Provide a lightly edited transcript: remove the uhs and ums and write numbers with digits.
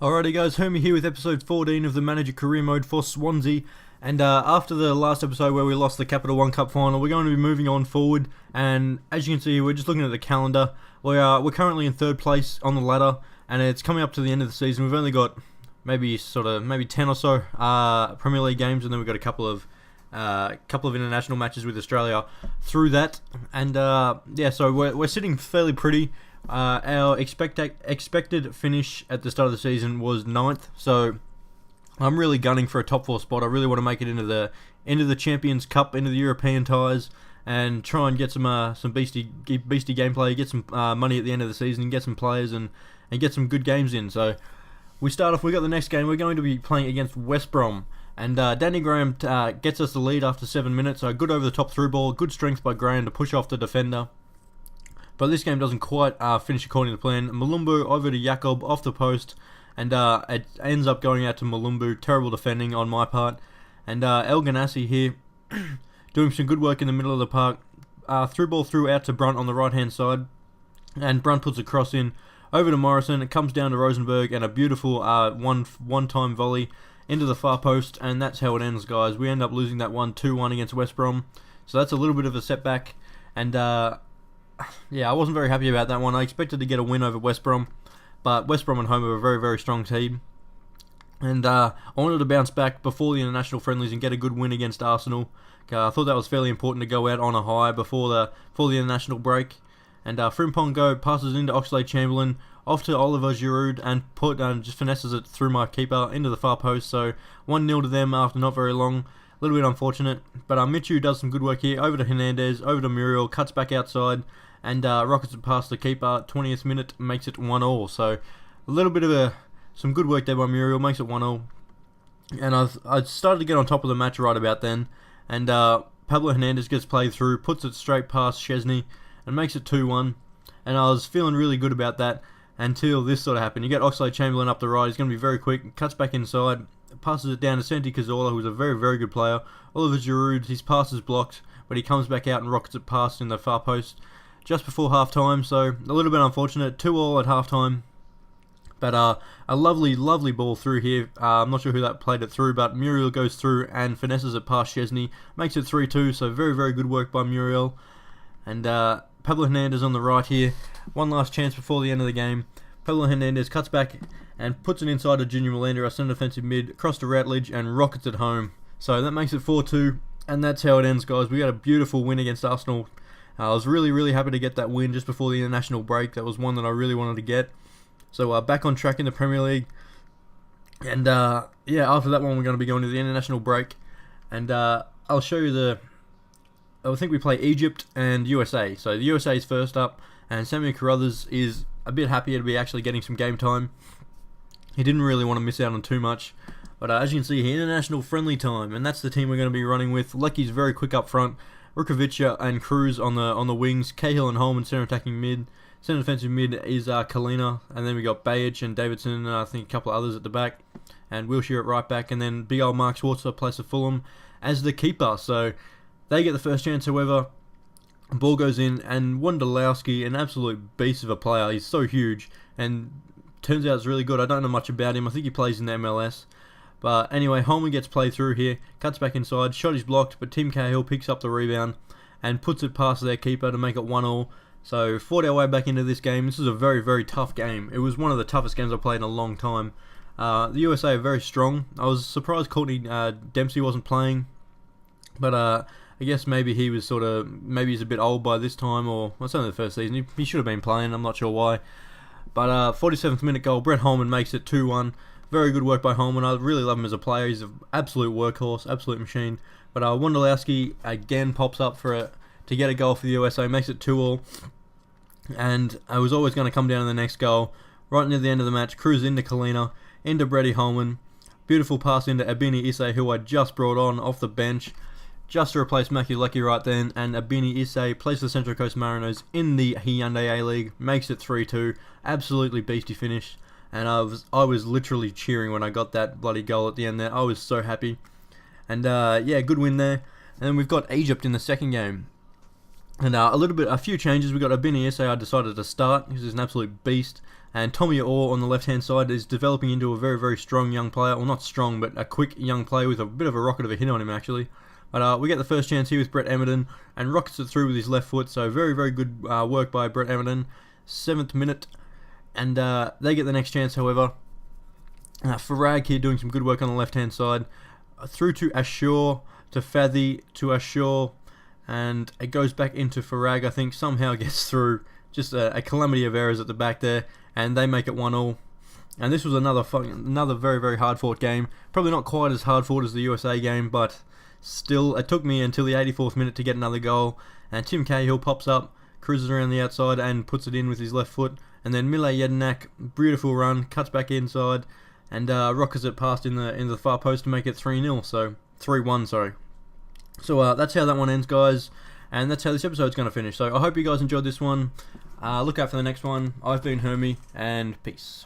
Alrighty guys, Hermie here with episode 14 of the Manager Career Mode for Swansea. And after the last episode where we lost the Capital One Cup final, we're going to be moving on forward. And as you can see, we're just looking at the calendar. We're currently in third place on the ladder, and it's coming up to the end of the season. We've only got maybe 10 or so Premier League games, and then we've got a couple of international matches with Australia through that. And yeah, so we're sitting fairly pretty. Our expected finish at the start of the season was 9th, so I'm really gunning for a top 4 spot. I really want to make it into the Champions Cup, into the European ties, and try and get some beastie gameplay, get some money at the end of the season, get some players, and get some good games in. So we start off. We got the next game. We're going to be playing against West Brom, and Danny Graham gets us the lead after 7 minutes. So good over the top through ball, good strength by Graham to push off the defender. But this game doesn't quite finish according to plan. Malumbu over to Jakob off the post, and it ends up going out to Malumbu. Terrible defending on my part. And El Ganassi here doing some good work in the middle of the park. Through ball through out to Brunt on the right hand side, and Brunt puts a cross in over to Morrison. It comes down to Rosenberg, and a beautiful one-time volley into the far post, and that's how it ends, guys. We end up losing that one 2-1 against West Brom, so that's a little bit of a setback. And yeah, I wasn't very happy about that one. I expected to get a win over West Brom, but West Brom at home are a very, very strong team. And I wanted to bounce back before the international friendlies and get a good win against Arsenal. I thought that was fairly important to go out on a high before the international break. And Frimpong passes into Oxlade-Chamberlain, off to Oliver Giroud, and just finesses it through my keeper into the far post. So 1-0 to them after not very long. A little bit unfortunate, but Michu does some good work here. Over to Hernandez, over to Muriel, cuts back outside, and rockets it past the keeper. 20th minute makes it 1-1. So a little bit of some good work there by Muriel, makes it 1-1. And I started to get on top of the match right about then, and Pablo Hernandez gets played through, puts it straight past Szczesny, and makes it 2-1. And I was feeling really good about that until this sort of happened. You get Oxlade-Chamberlain up the right. He's going to be very quick, cuts back inside, passes it down to Santi Cazorla, who's a very, very good player. Oliver Giroud, his pass is blocked, but he comes back out and rockets it past in the far post just before half-time, so a little bit unfortunate. 2-2 at half-time, but a lovely, lovely ball through here. I'm not sure who that played it through, but Muriel goes through and finesses it past Szczesny, makes it 3-2, so very, very good work by Muriel. And Pablo Hernandez on the right here. One last chance before the end of the game. Pablo Hernandez cuts back and puts it inside to Junior Melander, our centre defensive mid, across to Routledge, and rockets it home. So that makes it 4-2, and that's how it ends, guys. We got a beautiful win against Arsenal. I was really, really happy to get that win just before the international break. That was one that I really wanted to get. So back on track in the Premier League. And yeah, after that one, we're going to be going to the international break. And I'll show you I think we play Egypt and USA. So the USA is first up, and Samuel Carruthers is a bit happier to be actually getting some game time. He didn't really want to miss out on too much. But as you can see here, international friendly time, and that's the team we're going to be running with. Lecky's very quick up front. Rukovic and Cruz on the wings. Cahill and Holman centre attacking mid. Centre defensive mid is Kalina, and then we got Bajic and Davidson, and I think a couple of others at the back, and Wilshere at right back, and then big old Mark Schwarzer plays for Fulham as the keeper. So they get the first chance. However, ball goes in, and Wondolowski, an absolute beast of a player. He's so huge, and turns out it's really good. I don't know much about him. I think he plays in the MLS. But anyway, Holman gets played through here, cuts back inside, shot is blocked, but Tim Cahill picks up the rebound and puts it past their keeper to make it 1-1. So fought our way back into this game. This is a very, very tough game. It was one of the toughest games I've played in a long time. The USA are very strong. I was surprised Courtney Dempsey wasn't playing, but I guess maybe he's a bit old by this time, or well, it's only the first season. He should have been playing. I'm not sure why. But 47th minute goal, Brett Holman makes it 2-1. Very good work by Holman. I really love him as a player. He's an absolute workhorse, absolute machine. But Wondolowski again pops up to get a goal for the USA, makes it 2-2. And I was always going to come down to the next goal. Right near the end of the match, Cruz into Kalina, into Brady Holman. Beautiful pass into Abini Isse, who I just brought on off the bench, just to replace Matthew Leckie right then. And Abini Isse plays for the Central Coast Mariners in the Hyundai A-League, makes it 3-2. Absolutely beastie finish. And I was literally cheering when I got that bloody goal at the end there. I was so happy. And yeah, good win there. And then we've got Egypt in the second game. And a few changes. We got Abini Essayar decided to start. He's an absolute beast. And Tommy Orr on the left-hand side is developing into a very, very strong young player. Well, not strong, but a quick young player with a bit of a rocket of a hit on him, actually. But we get the first chance here with Brett Emerton, and rockets it through with his left foot. So very, very good work by Brett Emerton. 7th minute. And they get the next chance, however. Farag here doing some good work on the left-hand side. Through to Ashore, to Fathy, to Ashore. And it goes back into Farag, I think, somehow gets through. Just a calamity of errors at the back there, and they make it 1-1. And this was another very, very hard-fought game. Probably not quite as hard-fought as the USA game, but still, it took me until the 84th minute to get another goal. And Tim Cahill pops up, cruises around the outside, and puts it in with his left foot. And then Mile Jedinak, beautiful run, cuts back inside, and rockets it past in the far post to make it 3-0. So 3-1, sorry. So that's how that one ends, guys, and that's how this episode's going to finish. So I hope you guys enjoyed this one. Look out for the next one. I've been Hermie, and peace.